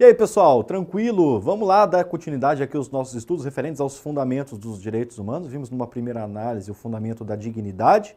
E aí, pessoal, tranquilo? Vamos lá dar continuidade aqui aos nossos estudos referentes aos fundamentos dos direitos humanos. Vimos numa primeira análise o fundamento da dignidade,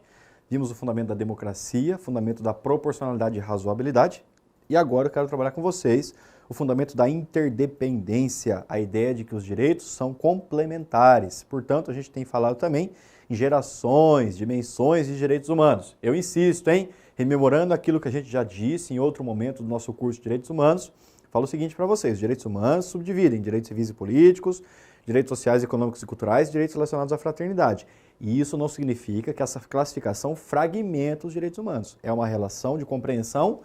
vimos o fundamento da democracia, fundamento da proporcionalidade e razoabilidade. E agora eu quero trabalhar com vocês o fundamento da interdependência, a ideia de que os direitos são complementares. Portanto, a gente tem falado também em gerações, dimensões de direitos humanos. Eu insisto, rememorando aquilo que a gente já disse em outro momento do nosso curso de Direitos Humanos, falo o seguinte para vocês: os direitos humanos subdividem direitos civis e políticos, direitos sociais, econômicos e culturais e direitos relacionados à fraternidade. E isso não significa que essa classificação fragmenta os direitos humanos. É uma relação de compreensão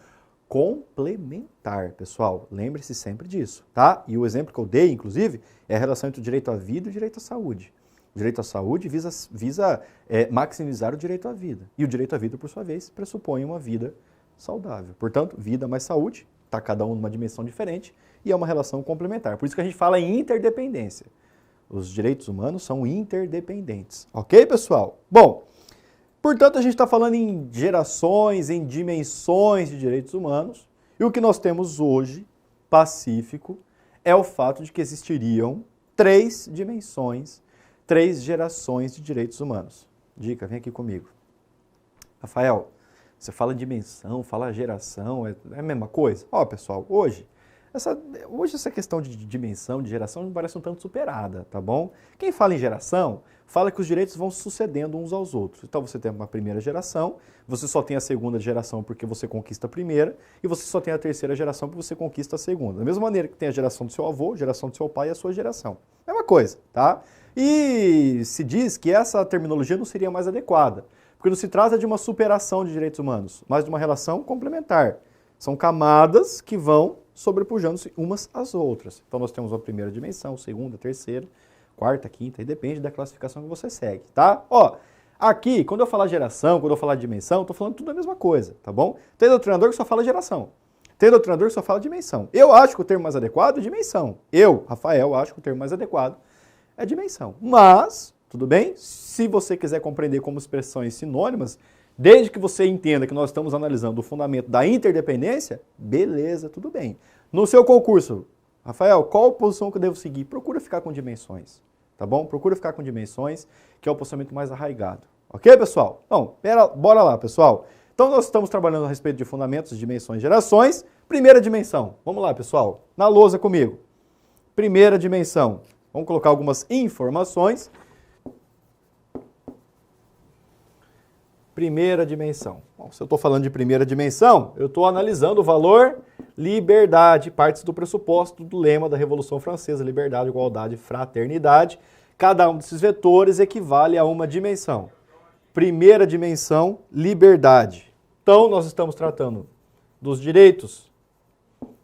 complementar, pessoal. Lembre-se sempre disso, tá? E o exemplo que eu dei, inclusive, é a relação entre o direito à vida e o direito à saúde. O direito à saúde visa maximizar o direito à vida. E o direito à vida, por sua vez, pressupõe uma vida saudável. Portanto, vida mais saúde, está cada um numa dimensão diferente e é uma relação complementar. Por isso que a gente fala em interdependência. Os direitos humanos são interdependentes. Ok, pessoal? Bom, portanto, a gente está falando em gerações, em dimensões de direitos humanos, e o que nós temos hoje, pacífico, é o fato de que existiriam 3 dimensões, 3 gerações de direitos humanos. Dica, vem aqui comigo. Rafael, você fala dimensão, fala geração, é a mesma coisa? Ó, pessoal, hoje essa questão de dimensão, de geração, me parece um tanto superada, tá bom? Quem fala em geração, fala que os direitos vão sucedendo uns aos outros. Então você tem uma primeira geração, você só tem a segunda geração porque você conquista a primeira, e você só tem a terceira geração porque você conquista a segunda. Da mesma maneira que tem a geração do seu avô, a geração do seu pai e a sua geração. Mesma coisa, tá? E se diz que essa terminologia não seria mais adequada, porque não se trata de uma superação de direitos humanos, mas de uma relação complementar. São camadas que vão sobrepujando-se umas às outras. Então nós temos a primeira dimensão, segunda, terceira, quarta, quinta, e depende da classificação que você segue, tá? Ó, aqui, quando eu falar geração, quando eu falar dimensão, eu tô falando tudo a mesma coisa, tá bom? Tem doutrinador que só fala geração. Tem doutrinador que só fala dimensão. Eu acho que o termo mais adequado é dimensão. Eu, Rafael, acho que o termo mais adequado é dimensão. Mas, tudo bem? Se você quiser compreender como expressões sinônimas, desde que você entenda que nós estamos analisando o fundamento da interdependência, beleza, tudo bem. No seu concurso, Rafael, qual posição que eu devo seguir? Procura ficar com dimensões, tá bom? Procura ficar com dimensões, que é o posicionamento mais arraigado. Ok, pessoal? Então, bora lá, pessoal. Então, nós estamos trabalhando a respeito de fundamentos, dimensões, gerações. Primeira dimensão. Vamos lá, pessoal. Na lousa comigo. Primeira dimensão. Vamos colocar algumas informações. Primeira dimensão. Bom, se eu estou falando de primeira dimensão, eu estou analisando o valor liberdade, partes do pressuposto do lema da Revolução Francesa: liberdade, igualdade, fraternidade. Cada um desses vetores equivale a uma dimensão. Primeira dimensão, liberdade. Então, nós estamos tratando dos direitos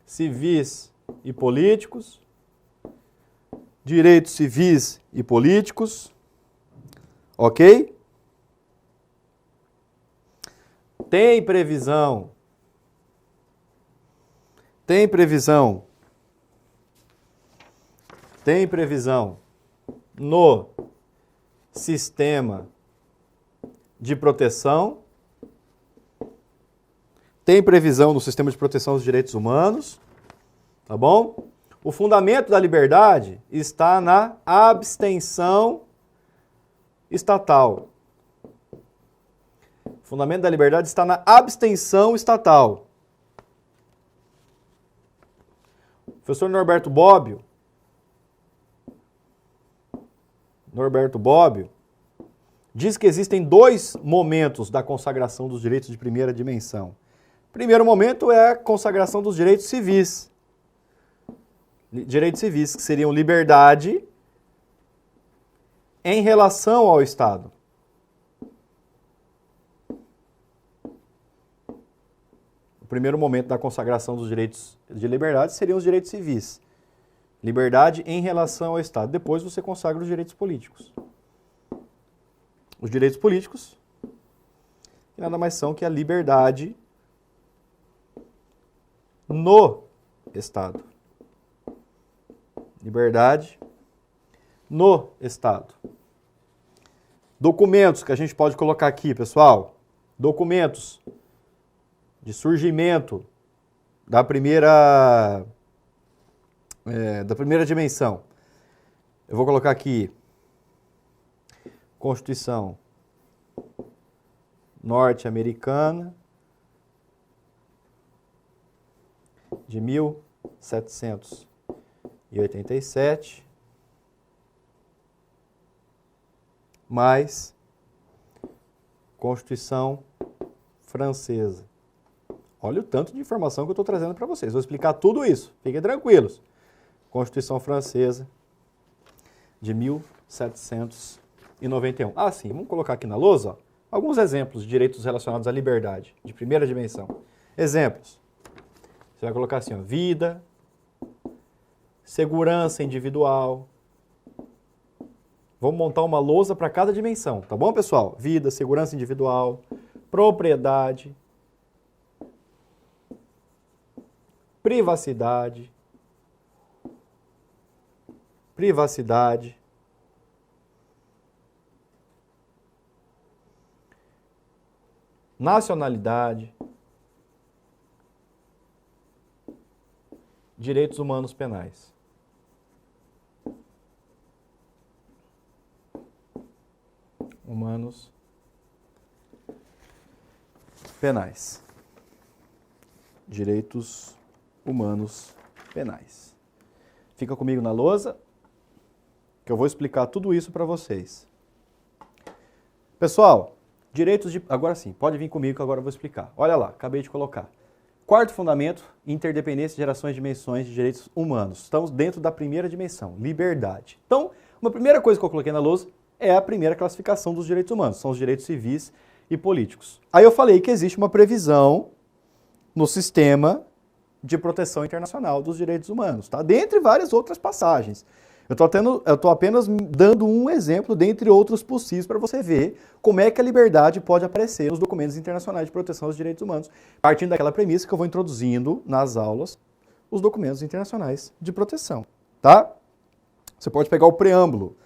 civis e políticos, direitos civis e políticos, ok? Tem previsão no sistema de proteção, tem previsão no sistema de proteção dos direitos humanos, tá bom? O fundamento da liberdade está na abstenção estatal. O fundamento da liberdade está na abstenção estatal. O professor Norberto Bobbio diz que existem 2 momentos da consagração dos direitos de primeira dimensão. O primeiro momento é a consagração dos direitos civis. Direitos civis, que seriam liberdade em relação ao Estado. O primeiro momento da consagração dos direitos de liberdade seriam os direitos civis. Liberdade em relação ao Estado. Depois você consagra os direitos políticos. Os direitos políticos, que nada mais são que a liberdade no Estado. Liberdade no Estado. Documentos que a gente pode colocar aqui, pessoal. Documentos de surgimento da primeira da primeira dimensão. Eu vou colocar aqui Constituição norte-americana de 1787, mais Constituição francesa. Olha o tanto de informação que eu estou trazendo para vocês. Vou explicar tudo isso. Fiquem tranquilos. Constituição francesa de 1791. Ah, sim. Vamos colocar aqui na lousa, ó, alguns exemplos de direitos relacionados à liberdade, de primeira dimensão. Exemplos. Você vai colocar assim, ó, vida, segurança individual. Vamos montar uma lousa para cada dimensão, tá bom, pessoal? Vida, segurança individual, propriedade, privacidade, nacionalidade, direitos humanos penais. Humanos penais. Direitos humanos penais. Fica comigo na lousa, que eu vou explicar tudo isso para vocês. Pessoal, direitos de... Agora sim, pode vir comigo que agora eu vou explicar. Olha lá, acabei de colocar. Quarto fundamento, interdependência, gerações e dimensões de direitos humanos. Estamos dentro da primeira dimensão, liberdade. Então, uma primeira coisa que eu coloquei na lousa é a primeira classificação dos direitos humanos, são os direitos civis e políticos. Aí eu falei que existe uma previsão no sistema de proteção internacional dos direitos humanos, tá? Dentre várias outras passagens. Eu estou apenas dando um exemplo dentre outros possíveis para você ver como é que a liberdade pode aparecer nos documentos internacionais de proteção dos direitos humanos, partindo daquela premissa que eu vou introduzindo nas aulas os documentos internacionais de proteção, tá? Você pode pegar o preâmbulo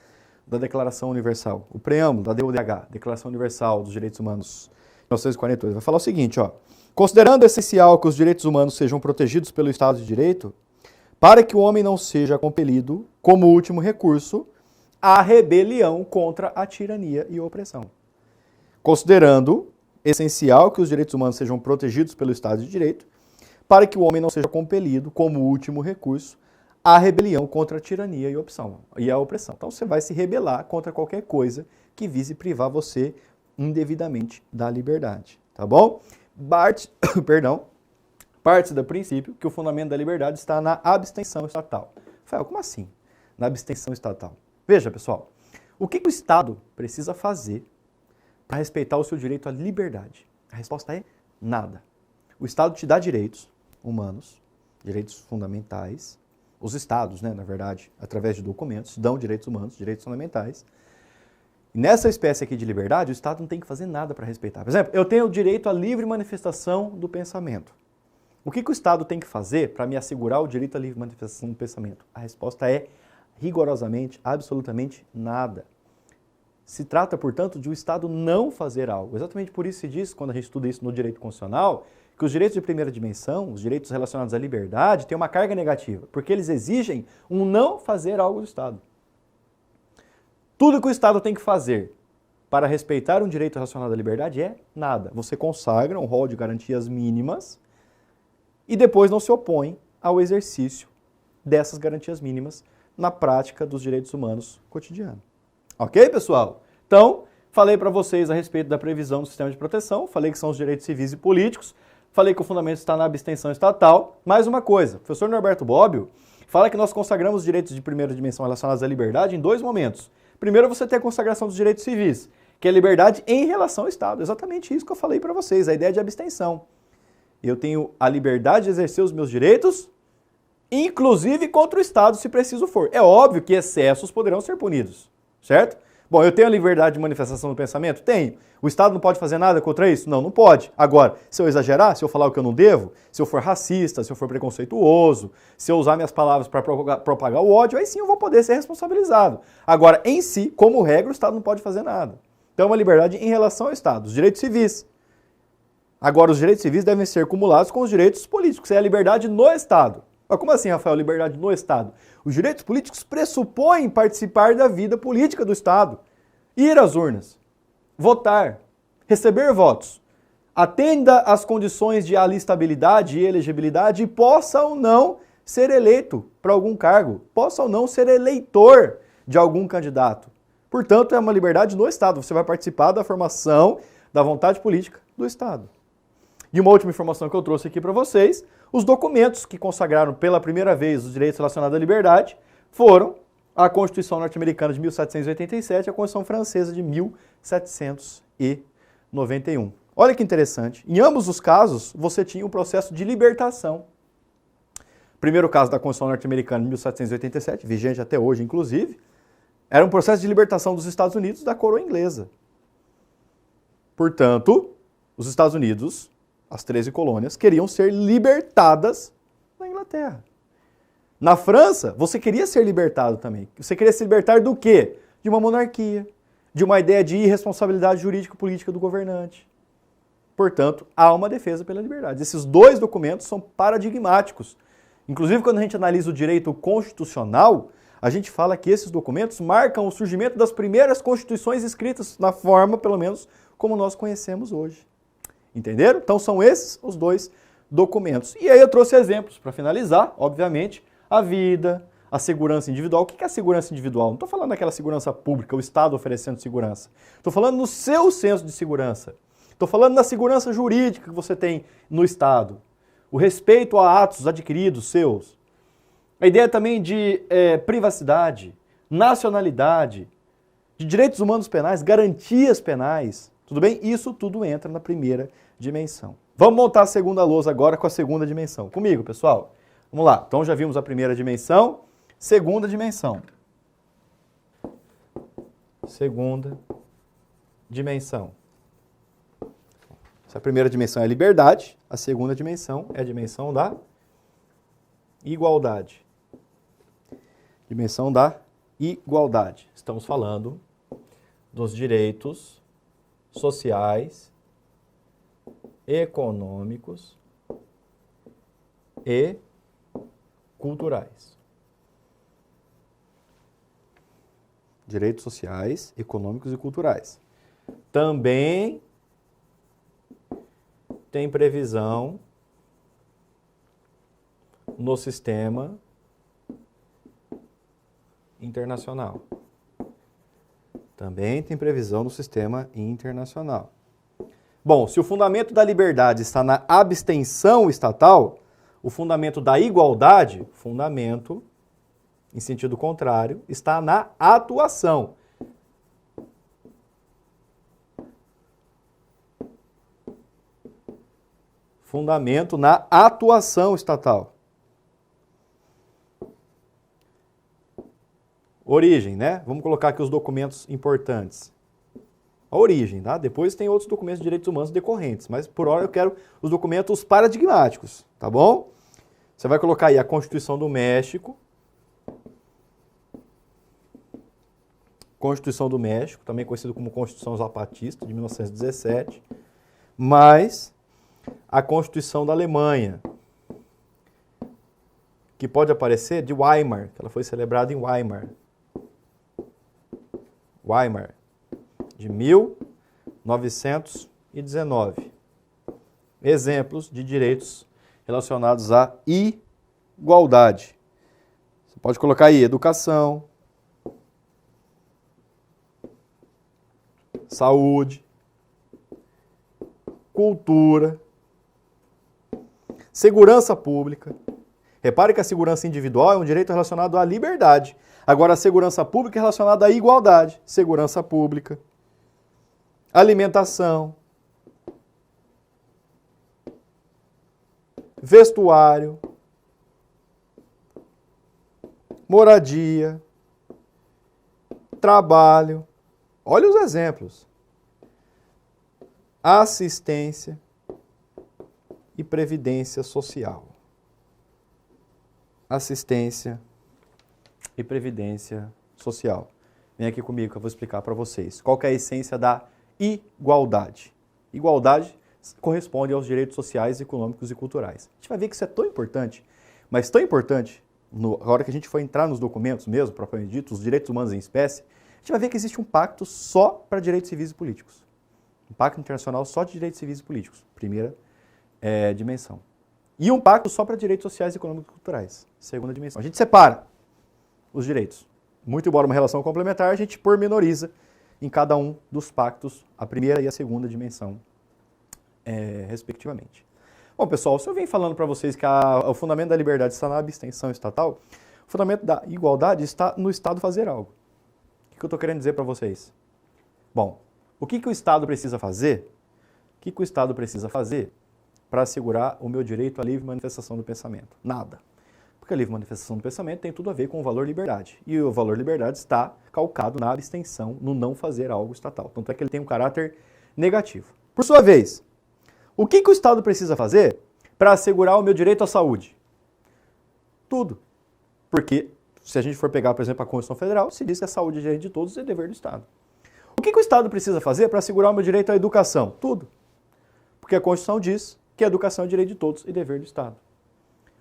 da Declaração Universal, o preâmbulo da DODH, Declaração Universal dos Direitos Humanos, 1948, vai falar o seguinte, ó: considerando essencial que os direitos humanos sejam protegidos pelo Estado de Direito, para que o homem não seja compelido, como último recurso, à rebelião contra a tirania e a opressão. Considerando essencial que os direitos humanos sejam protegidos pelo Estado de Direito, para que o homem não seja compelido, como último recurso, à rebelião contra a tirania e a opressão. Então você vai se rebelar contra qualquer coisa que vise privar você indevidamente da liberdade, tá bom? Parte do princípio que o fundamento da liberdade está na abstenção estatal. Rafael, como assim? Na abstenção estatal. Veja, pessoal, o que o Estado precisa fazer para respeitar o seu direito à liberdade? A resposta é nada. O Estado te dá direitos humanos, direitos fundamentais. Os Estados, né, na verdade, através de documentos, dão direitos humanos, direitos fundamentais. E nessa espécie aqui de liberdade, o Estado não tem que fazer nada para respeitar. Por exemplo, eu tenho o direito à livre manifestação do pensamento. O que o Estado tem que fazer para me assegurar o direito à livre manifestação do pensamento? A resposta é rigorosamente, absolutamente nada. Se trata, portanto, de o Estado não fazer algo. Exatamente por isso se diz, quando a gente estuda isso no direito constitucional, que os direitos de primeira dimensão, os direitos relacionados à liberdade, têm uma carga negativa, porque eles exigem um não fazer algo do Estado. Tudo que o Estado tem que fazer para respeitar um direito relacionado à liberdade é nada. Você consagra um rol de garantias mínimas e depois não se opõe ao exercício dessas garantias mínimas na prática dos direitos humanos cotidianos. Ok, pessoal? Então, falei para vocês a respeito da previsão do sistema de proteção, falei que são os direitos civis e políticos, falei que o fundamento está na abstenção estatal. Mais uma coisa, o professor Norberto Bobbio fala que nós consagramos os direitos de primeira dimensão relacionados à liberdade em dois momentos. Primeiro, você tem a consagração dos direitos civis, que é a liberdade em relação ao Estado. Exatamente isso que eu falei para vocês, a ideia de abstenção. Eu tenho a liberdade de exercer os meus direitos, inclusive contra o Estado, se preciso for. É óbvio que excessos poderão ser punidos, certo? Bom, eu tenho a liberdade de manifestação do pensamento? Tenho. O Estado não pode fazer nada contra isso? Não, não pode. Agora, se eu exagerar, se eu falar o que eu não devo, se eu for racista, se eu for preconceituoso, se eu usar minhas palavras para propagar o ódio, aí sim eu vou poder ser responsabilizado. Agora, em si, como regra, o Estado não pode fazer nada. Então, é uma liberdade em relação ao Estado. Os direitos civis. Agora, os direitos civis devem ser cumulados com os direitos políticos. É a liberdade no Estado. Mas como assim, Rafael, liberdade no Estado? Os direitos políticos pressupõem participar da vida política do Estado. Ir às urnas, votar, receber votos, atenda às condições de alistabilidade e elegibilidade e possa ou não ser eleito para algum cargo, possa ou não ser eleitor de algum candidato. Portanto, é uma liberdade no Estado. Você vai participar da formação da vontade política do Estado. E uma última informação que eu trouxe aqui para vocês, os documentos que consagraram pela primeira vez os direitos relacionados à liberdade foram a Constituição norte-americana de 1787 e a Constituição francesa de 1791. Olha que interessante, em ambos os casos você tinha um processo de libertação. Primeiro caso da Constituição norte-americana de 1787, vigente até hoje inclusive, era um processo de libertação dos Estados Unidos da coroa inglesa. Portanto, os Estados Unidos, as 13 colônias, queriam ser libertadas da Inglaterra. Na França, você queria ser libertado também. Você queria se libertar do quê? De uma monarquia, de uma ideia de irresponsabilidade jurídico-política do governante. Portanto, há uma defesa pela liberdade. Esses dois documentos são paradigmáticos. Inclusive, quando a gente analisa o direito constitucional, a gente fala que esses documentos marcam o surgimento das primeiras constituições escritas, na forma, pelo menos, como nós conhecemos hoje. Entenderam? Então são esses os dois documentos. E aí eu trouxe exemplos para finalizar, obviamente, a vida, a segurança individual. O que é a segurança individual? Não estou falando daquela segurança pública, o Estado oferecendo segurança. Estou falando no seu senso de segurança. Estou falando da segurança jurídica que você tem no Estado. O respeito a atos adquiridos seus. A ideia também de privacidade, nacionalidade, de direitos humanos penais, garantias penais. Tudo bem? Isso tudo entra na primeira dimensão. Vamos montar a segunda lousa agora com a segunda dimensão. Comigo, pessoal? Vamos lá. Então já vimos a primeira dimensão. Segunda dimensão. Segunda dimensão. Essa primeira dimensão é a liberdade. A segunda dimensão é a dimensão da igualdade. Dimensão da igualdade. Estamos falando dos direitos sociais, econômicos e culturais. Direitos sociais, econômicos e culturais. Também tem previsão no sistema internacional. Também tem previsão no sistema internacional. Bom, se o fundamento da liberdade está na abstenção estatal, o fundamento da igualdade, fundamento, em sentido contrário, está na atuação. Fundamento na atuação estatal. Origem, né? Vamos colocar aqui os documentos importantes. A origem, tá? Depois tem outros documentos de direitos humanos decorrentes, mas por hora eu quero os documentos paradigmáticos, tá bom? Você vai colocar aí a Constituição do México. Constituição do México, também conhecido como Constituição Zapatista, de 1917. Mais a Constituição da Alemanha, que pode aparecer de Weimar, que ela foi celebrada em Weimar. Weimar, de 1919. Exemplos de direitos relacionados à igualdade. Você pode colocar aí educação, saúde, cultura, segurança pública. Repare que a segurança individual é um direito relacionado à liberdade. Agora, a segurança pública é relacionada à igualdade. Segurança pública, alimentação, vestuário, moradia, trabalho. Olha os exemplos. Assistência e previdência social. Assistência e previdência social. Vem aqui comigo que eu vou explicar para vocês. Qual que é a essência da igualdade? Igualdade corresponde aos direitos sociais, econômicos e culturais. A gente vai ver que isso é tão importante, Mas tão importante, a hora que a gente for entrar nos documentos mesmo, propriamente dito, os direitos humanos em espécie, a gente vai ver que existe um pacto só para direitos civis e políticos. Um pacto internacional só de direitos civis e políticos, primeira dimensão. E um pacto só para direitos sociais, econômicos e culturais, segunda dimensão. A gente separa os direitos. Muito embora uma relação complementar, a gente pormenoriza em cada um dos pactos a primeira e a segunda dimensão, respectivamente. Bom, pessoal, se eu venho falando para vocês que o fundamento da liberdade está na abstenção estatal, o fundamento da igualdade está no Estado fazer algo. O que eu estou querendo dizer para vocês? Bom, o que o Estado precisa fazer? O que o Estado precisa fazer para assegurar o meu direito à livre manifestação do pensamento? Nada. Porque a livre manifestação do pensamento tem tudo a ver com o valor liberdade. E o valor liberdade está calcado na abstenção, no não fazer algo estatal. Tanto é que ele tem um caráter negativo. Por sua vez, o que o Estado precisa fazer para assegurar o meu direito à saúde? Tudo. Porque, se a gente for pegar, por exemplo, a Constituição Federal, se diz que a saúde é direito de todos e é dever do Estado. O que o Estado precisa fazer para assegurar o meu direito à educação? Tudo. Porque a Constituição diz que a educação é direito de todos e dever do Estado.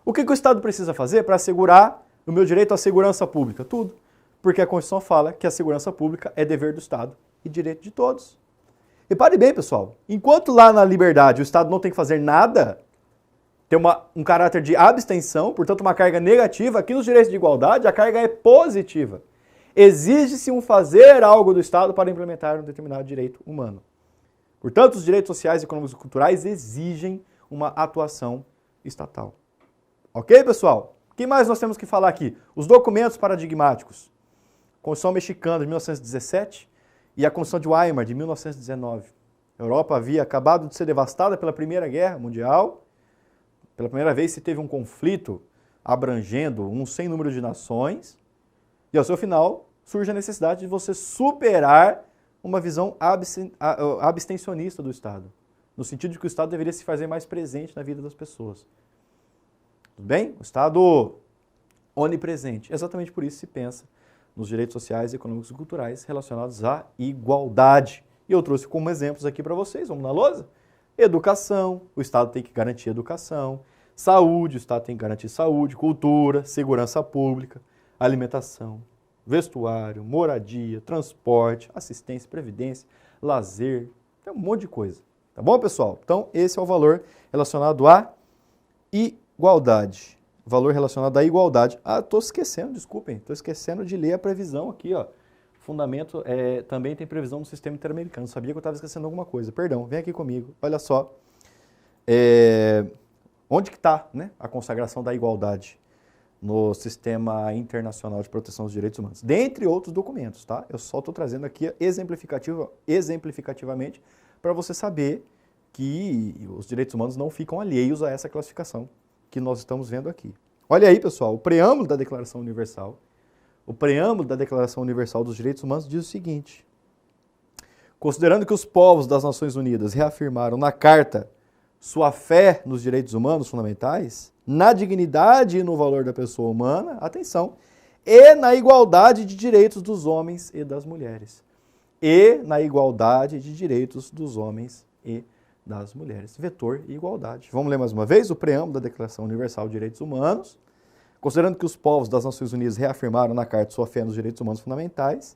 O que o Estado precisa fazer para assegurar o meu direito à segurança pública? Tudo. Porque a Constituição fala que a segurança pública é dever do Estado e direito de todos. Repare bem, pessoal, enquanto lá na liberdade o Estado não tem que fazer nada, tem um caráter de abstenção, portanto uma carga negativa, aqui nos direitos de igualdade a carga é positiva. Exige-se um fazer algo do Estado para implementar um determinado direito humano. Portanto, os direitos sociais, econômicos e culturais exigem uma atuação estatal. Ok, pessoal? O que mais nós temos que falar aqui? Os documentos paradigmáticos. Constituição Mexicana de 1917 e a Constituição de Weimar de 1919. A Europa havia acabado de ser devastada pela Primeira Guerra Mundial. Pela primeira vez se teve um conflito abrangendo um sem número de nações. E ao seu final surge a necessidade de você superar uma visão abstencionista do Estado. No sentido de que o Estado deveria se fazer mais presente na vida das pessoas. Tudo bem? O Estado onipresente. Exatamente por isso se pensa nos direitos sociais, econômicos e culturais relacionados à igualdade. E eu trouxe como exemplos aqui para vocês, vamos na lousa? Educação, o Estado tem que garantir educação. Saúde, o Estado tem que garantir saúde. Cultura, segurança pública, alimentação, vestuário, moradia, transporte, assistência, previdência, lazer, tem um monte de coisa. Tá bom, pessoal? Então, esse é o valor relacionado à igualdade. Valor relacionado à igualdade. Ah, estou esquecendo, desculpem, estou esquecendo de ler a previsão aqui, ó. Fundamento também tem previsão no sistema interamericano. Sabia que eu estava esquecendo alguma coisa. Perdão, vem aqui comigo. Olha só. Onde que está, né, a consagração da igualdade no Sistema Internacional de Proteção dos Direitos Humanos? Dentre outros documentos, tá? Eu só estou trazendo aqui exemplificativamente para você saber que os direitos humanos não ficam alheios a essa classificação que nós estamos vendo aqui. Olha aí, pessoal, o preâmbulo da Declaração Universal. O preâmbulo da Declaração Universal dos Direitos Humanos diz o seguinte: considerando que os povos das Nações Unidas reafirmaram na Carta sua fé nos direitos humanos fundamentais, na dignidade e no valor da pessoa humana, atenção, e na igualdade de direitos dos homens e das mulheres. E na igualdade de direitos dos homens e das mulheres. Vetor e igualdade. Vamos ler mais uma vez o preâmbulo da Declaração Universal de Direitos Humanos. Considerando que os povos das Nações Unidas reafirmaram na Carta sua fé nos direitos humanos fundamentais,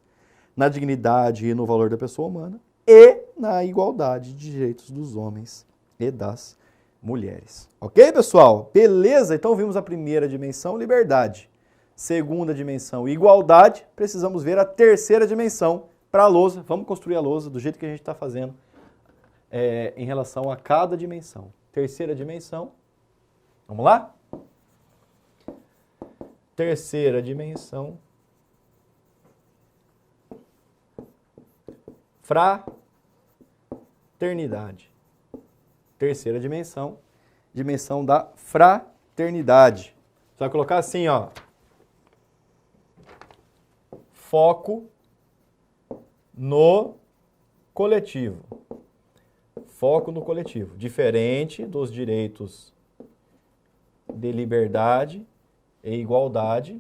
na dignidade e no valor da pessoa humana, e na igualdade de direitos dos homens e das mulheres. Ok, pessoal? Beleza? Então vimos a primeira dimensão, liberdade. Segunda dimensão, igualdade. Precisamos ver a terceira dimensão para a lousa. Vamos construir a lousa do jeito que a gente está fazendo em relação a cada dimensão. Terceira dimensão. Vamos lá? Terceira dimensão. Fraternidade. Terceira dimensão. Dimensão da fraternidade. Você vai colocar assim, ó. Foco no coletivo. Foco no coletivo. Diferente dos direitos de liberdade e igualdade,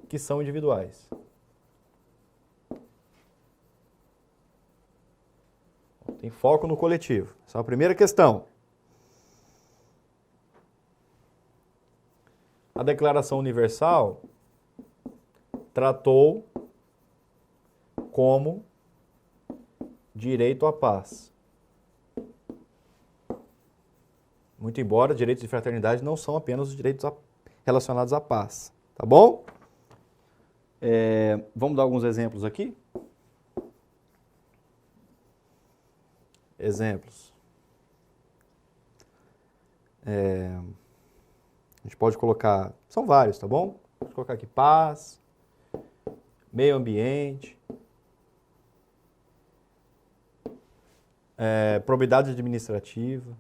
que são individuais. Tem foco no coletivo. Essa é a primeira questão. Declaração Universal tratou como direito à paz. Muito embora direitos de fraternidade não são apenas os direitos relacionados à paz. Tá bom? Vamos dar alguns exemplos aqui? Exemplos. A gente pode colocar, são vários, tá bom? Pode colocar aqui paz, meio ambiente, probidade administrativa,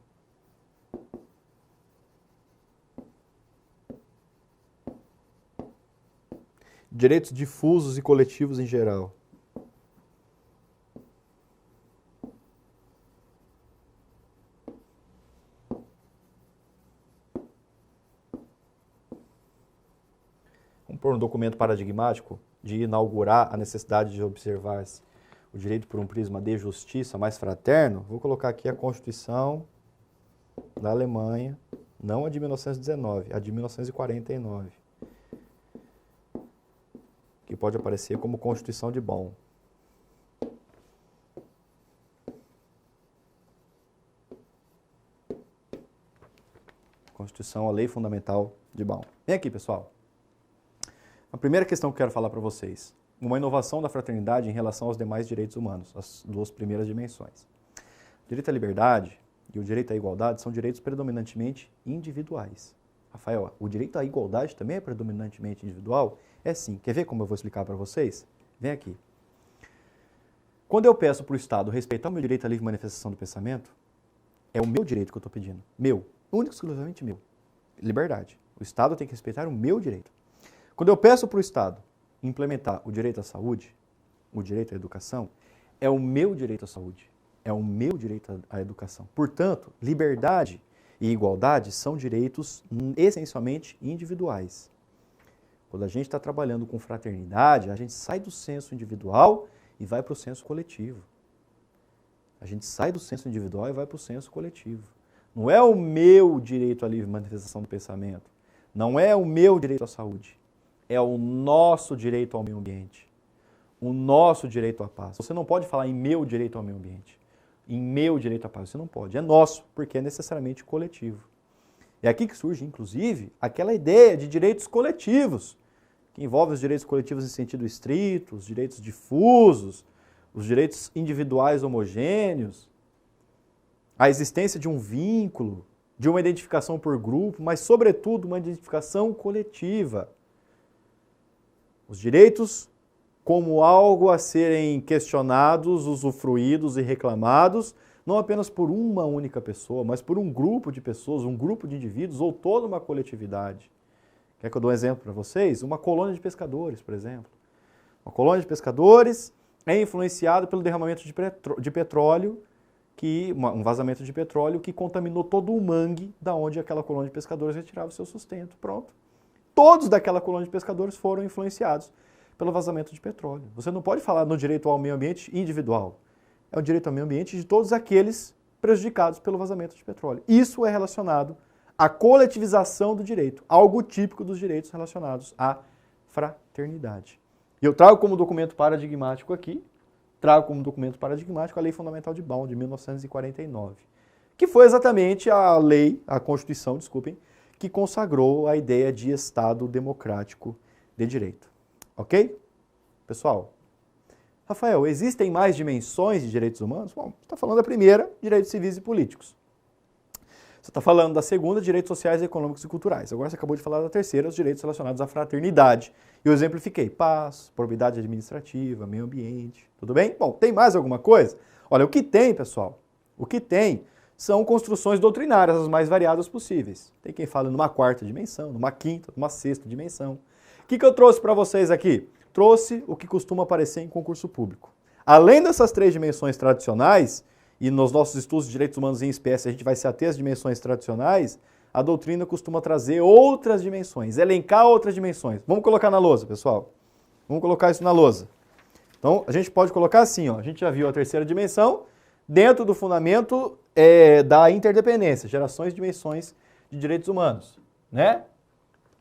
direitos difusos e coletivos em geral. Vamos pôr um documento paradigmático de inaugurar a necessidade de observar o direito por um prisma de justiça mais fraterno. Vou colocar aqui a Constituição da Alemanha, não a de 1919, a de 1949. Que pode aparecer como Constituição de Bonn. Constituição, a Lei Fundamental de Bonn. Vem aqui, pessoal. A primeira questão que eu quero falar para vocês. Uma inovação da fraternidade em relação aos demais direitos humanos, as duas primeiras dimensões. O direito à liberdade e o direito à igualdade são direitos predominantemente individuais. Rafael, o direito à igualdade também é predominantemente individual? É sim. Quer ver como eu vou explicar para vocês? Vem aqui. Quando eu peço para o Estado respeitar o meu direito à livre manifestação do pensamento, é o meu direito que eu estou pedindo. Meu. Único e exclusivamente meu. Liberdade. O Estado tem que respeitar o meu direito. Quando eu peço para o Estado implementar o direito à saúde, o direito à educação, é o meu direito à saúde. É o meu direito à educação. Portanto, liberdade e igualdade são direitos essencialmente individuais. Quando a gente está trabalhando com fraternidade, a gente sai do senso individual e vai para o senso coletivo. A gente sai do senso individual e vai para o senso coletivo. Não é o meu direito à livre manifestação do pensamento. Não é o meu direito à saúde. É o nosso direito ao meio ambiente. O nosso direito à paz. Você não pode falar em meu direito ao meio ambiente. Em meu direito à paz. Você não pode. É nosso, porque é necessariamente coletivo. É aqui que surge, inclusive, aquela ideia de direitos coletivos, que envolve os direitos coletivos em sentido estrito, os direitos difusos, os direitos individuais homogêneos, a existência de um vínculo, de uma identificação por grupo, mas, sobretudo, uma identificação coletiva. Os direitos como algo a serem questionados, usufruídos e reclamados, não apenas por uma única pessoa, mas por um grupo de pessoas, um grupo de indivíduos ou toda uma coletividade. Quer que eu dou um exemplo para vocês? Uma colônia de pescadores, por exemplo. Uma colônia de pescadores é influenciada pelo derramamento de petróleo, um vazamento de petróleo que contaminou todo o mangue da onde aquela colônia de pescadores retirava o seu sustento. Pronto. Todos daquela colônia de pescadores foram influenciados pelo vazamento de petróleo. Você não pode falar no direito ao meio ambiente individual. É o direito ao meio ambiente de todos aqueles prejudicados pelo vazamento de petróleo. Isso é relacionado à coletivização do direito, algo típico dos direitos relacionados à fraternidade. E eu trago como documento paradigmático aqui, a Lei Fundamental de Bonn, de 1949, que foi exatamente a Constituição, que consagrou a ideia de Estado democrático de direito. Ok? Pessoal, Rafael, existem mais dimensões de direitos humanos? Bom, você está falando da primeira, direitos civis e políticos. Você está falando da segunda, direitos sociais, econômicos e culturais. Agora você acabou de falar da terceira, os direitos relacionados à fraternidade. E eu exemplifiquei paz, probidade administrativa, meio ambiente. Tudo bem? Bom, tem mais alguma coisa? Olha, o que tem, pessoal? O que tem são construções doutrinárias as mais variadas possíveis. Tem quem fala numa quarta dimensão, numa quinta, numa sexta dimensão. O que eu trouxe para vocês aqui? Trouxe o que costuma aparecer em concurso público. Além dessas três dimensões tradicionais, e nos nossos estudos de direitos humanos em espécie a gente vai se ater às dimensões tradicionais, a doutrina costuma trazer outras dimensões, elencar outras dimensões. Vamos colocar na lousa, pessoal. Vamos colocar isso na lousa. Então, a gente pode colocar assim, ó, a gente já viu a terceira dimensão, dentro do fundamento da interdependência, gerações e dimensões de direitos humanos, né?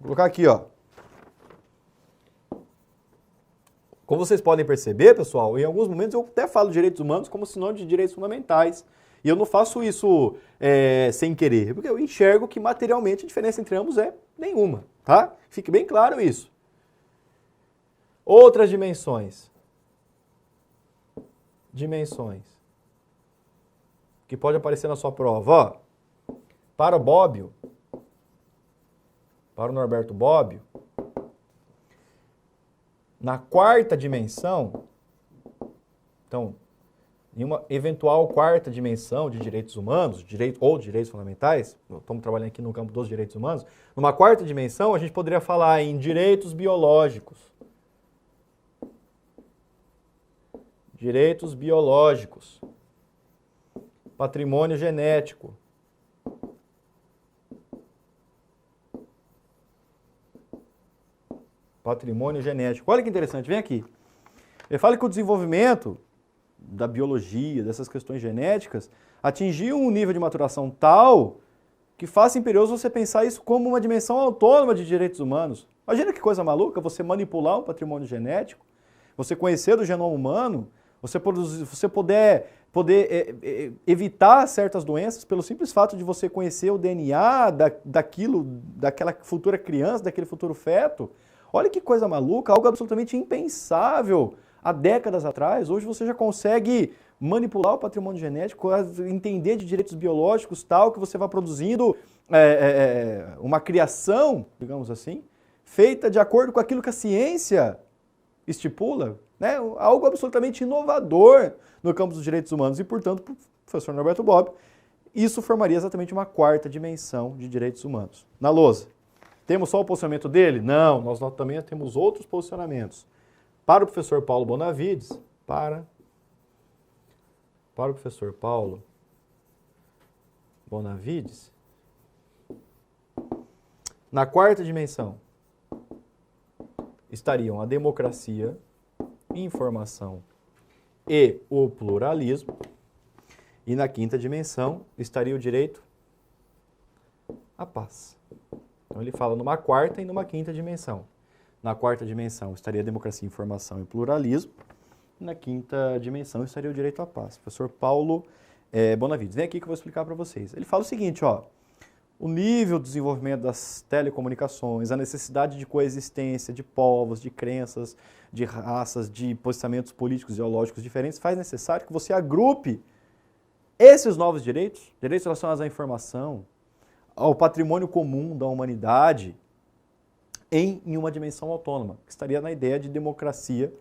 colocar aqui, ó. Como vocês podem perceber, pessoal, em alguns momentos eu até falo direitos humanos como sinônimo de direitos fundamentais. E eu não faço isso sem querer, porque eu enxergo que materialmente a diferença entre ambos é nenhuma, tá? Fique bem claro isso. Outras dimensões. Dimensões. Que pode aparecer na sua prova, ó. Para o Bobbio, para o Norberto Bobbio, na quarta dimensão, então, em uma eventual quarta dimensão de direitos humanos, ou direitos fundamentais, estamos trabalhando aqui no campo dos direitos humanos, numa quarta dimensão a gente poderia falar em direitos biológicos. Direitos biológicos. Patrimônio genético. Patrimônio genético. Olha que interessante, vem aqui. Ele fala que o desenvolvimento da biologia, dessas questões genéticas, atingiu um nível de maturação tal que faça imperioso você pensar isso como uma dimensão autônoma de direitos humanos. Imagina que coisa maluca, você manipular um patrimônio genético, você conhecer do genoma humano, você poder evitar certas doenças pelo simples fato de você conhecer o DNA daquela futura criança, daquele futuro feto. Olha que coisa maluca, algo absolutamente impensável há décadas atrás. Hoje você já consegue manipular o patrimônio genético, entender de direitos biológicos tal, que você vai produzindo uma criação, digamos assim, feita de acordo com aquilo que a ciência estipula, né? Algo absolutamente inovador no campo dos direitos humanos e, portanto, para o professor Norberto Bobbio, isso formaria exatamente uma quarta dimensão de direitos humanos. Na lousa. Temos só o posicionamento dele? Não, nós também temos outros posicionamentos. Para o professor Paulo Bonavides, para o professor Paulo Bonavides, na quarta dimensão estariam a democracia, informação e o pluralismo, e na quinta dimensão estaria o direito à paz. Então ele fala numa quarta e numa quinta dimensão. Na quarta dimensão estaria a democracia, informação e pluralismo. Na quinta dimensão estaria o direito à paz. Professor Paulo Bonavides. Vem aqui que eu vou explicar para vocês. Ele fala o seguinte, ó. O nível de desenvolvimento das telecomunicações, a necessidade de coexistência de povos, de crenças, de raças, de posicionamentos políticos e ideológicos diferentes, faz necessário que você agrupe esses novos direitos, direitos relacionados à informação, ao patrimônio comum da humanidade, em uma dimensão autônoma, que estaria na ideia de democracia,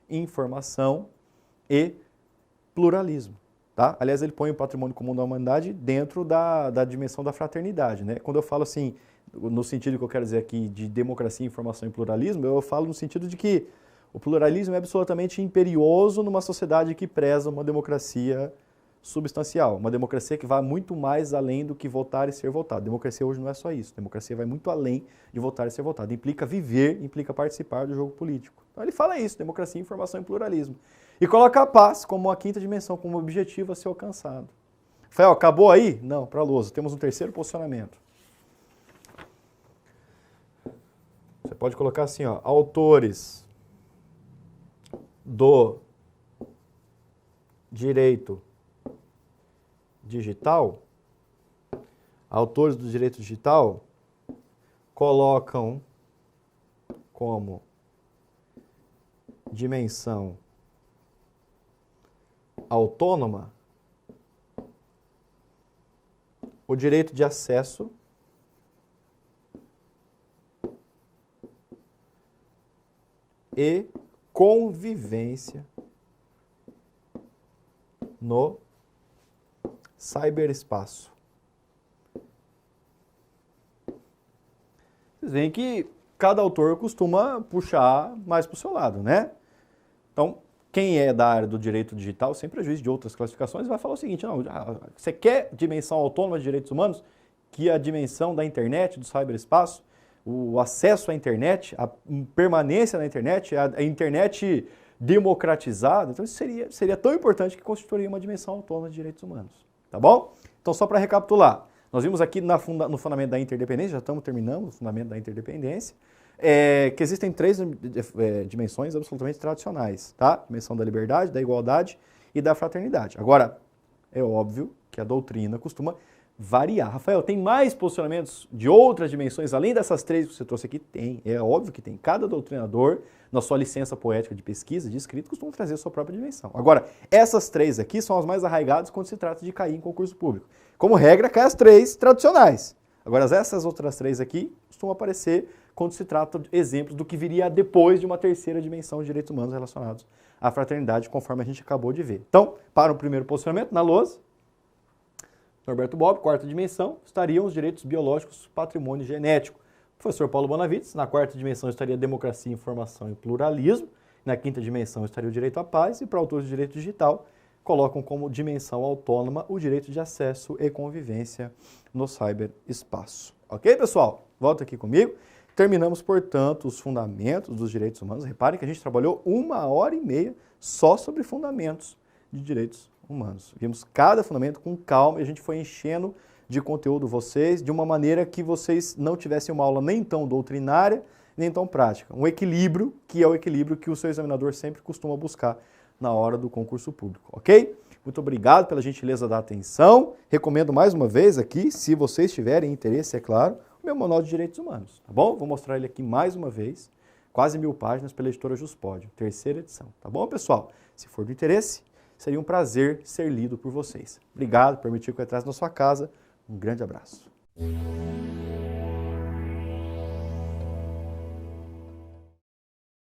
informação e pluralismo. Tá? Aliás, ele põe o patrimônio comum da humanidade dentro da dimensão da fraternidade. Né? Quando eu falo assim, no sentido que eu quero dizer aqui de democracia, informação e pluralismo, eu falo no sentido de que o pluralismo é absolutamente imperioso numa sociedade que preza uma democracia substancial, uma democracia que vai muito mais além do que votar e ser votado. Democracia hoje não é só isso, democracia vai muito além de votar e ser votado. Implica viver, implica participar do jogo político. Então ele fala isso, democracia, informação e pluralismo. E coloca a paz como a quinta dimensão, como objetivo a ser alcançado. Rafael, acabou aí? Não, para a lousa. Temos um terceiro posicionamento. Você pode colocar assim, ó, autores do direito digital, autores do direito digital colocam como dimensão autônoma o direito de acesso e convivência no cyberespaço. Vocês veem que cada autor costuma puxar mais para o seu lado, né? Então, quem é da área do direito digital, sem prejuízo de outras classificações, vai falar o seguinte, não, você quer dimensão autônoma de direitos humanos, que é a dimensão da internet, do cyberespaço, o acesso à internet, a permanência na internet, a internet democratizada, então isso seria tão importante que constituiria uma dimensão autônoma de direitos humanos, tá bom? Então, só para recapitular, Nós vimos aqui no fundamento da interdependência, já estamos terminando o fundamento da interdependência, que existem três dimensões absolutamente tradicionais, tá? Dimensão da liberdade, da igualdade e da fraternidade. Agora, é óbvio que a doutrina costuma variar. Rafael, tem mais posicionamentos de outras dimensões, além dessas três que você trouxe aqui? Tem, é óbvio que tem. Cada doutrinador, na sua licença poética de pesquisa, de escrito, costuma trazer a sua própria dimensão. Agora, essas três aqui são as mais arraigadas quando se trata de cair em concurso público. Como regra, cai as três tradicionais. Agora, essas outras três aqui costumam aparecer quando se trata de exemplos do que viria depois de uma terceira dimensão de direitos humanos relacionados à fraternidade, conforme a gente acabou de ver. Então, para o primeiro posicionamento, na lousa, Norberto Bobbio, quarta dimensão, estariam os direitos biológicos, patrimônio genético. Professor Paulo Bonavides, na quarta dimensão estaria democracia, informação e pluralismo. Na quinta dimensão estaria o direito à paz. E para autores de direito digital, colocam como dimensão autônoma o direito de acesso e convivência no cyberespaço. Ok, pessoal? Volta aqui comigo. Terminamos, portanto, os fundamentos dos direitos humanos. Reparem que a gente trabalhou 1h30 só sobre fundamentos de direitos humanos. Vimos cada fundamento com calma e a gente foi enchendo de conteúdo vocês de uma maneira que vocês não tivessem uma aula nem tão doutrinária, nem tão prática. Um equilíbrio, que é o equilíbrio que o seu examinador sempre costuma buscar na hora do concurso público, ok? Muito obrigado pela gentileza da atenção. Recomendo mais uma vez aqui, se vocês tiverem interesse, é claro, o meu Manual de Direitos Humanos, tá bom? Vou mostrar ele aqui mais uma vez, quase 1000 páginas pela editora Juspódio, terceira edição, tá bom, pessoal? Se for do interesse, seria um prazer ser lido por vocês. Obrigado por permitir que eu entrasse na sua casa. Um grande abraço.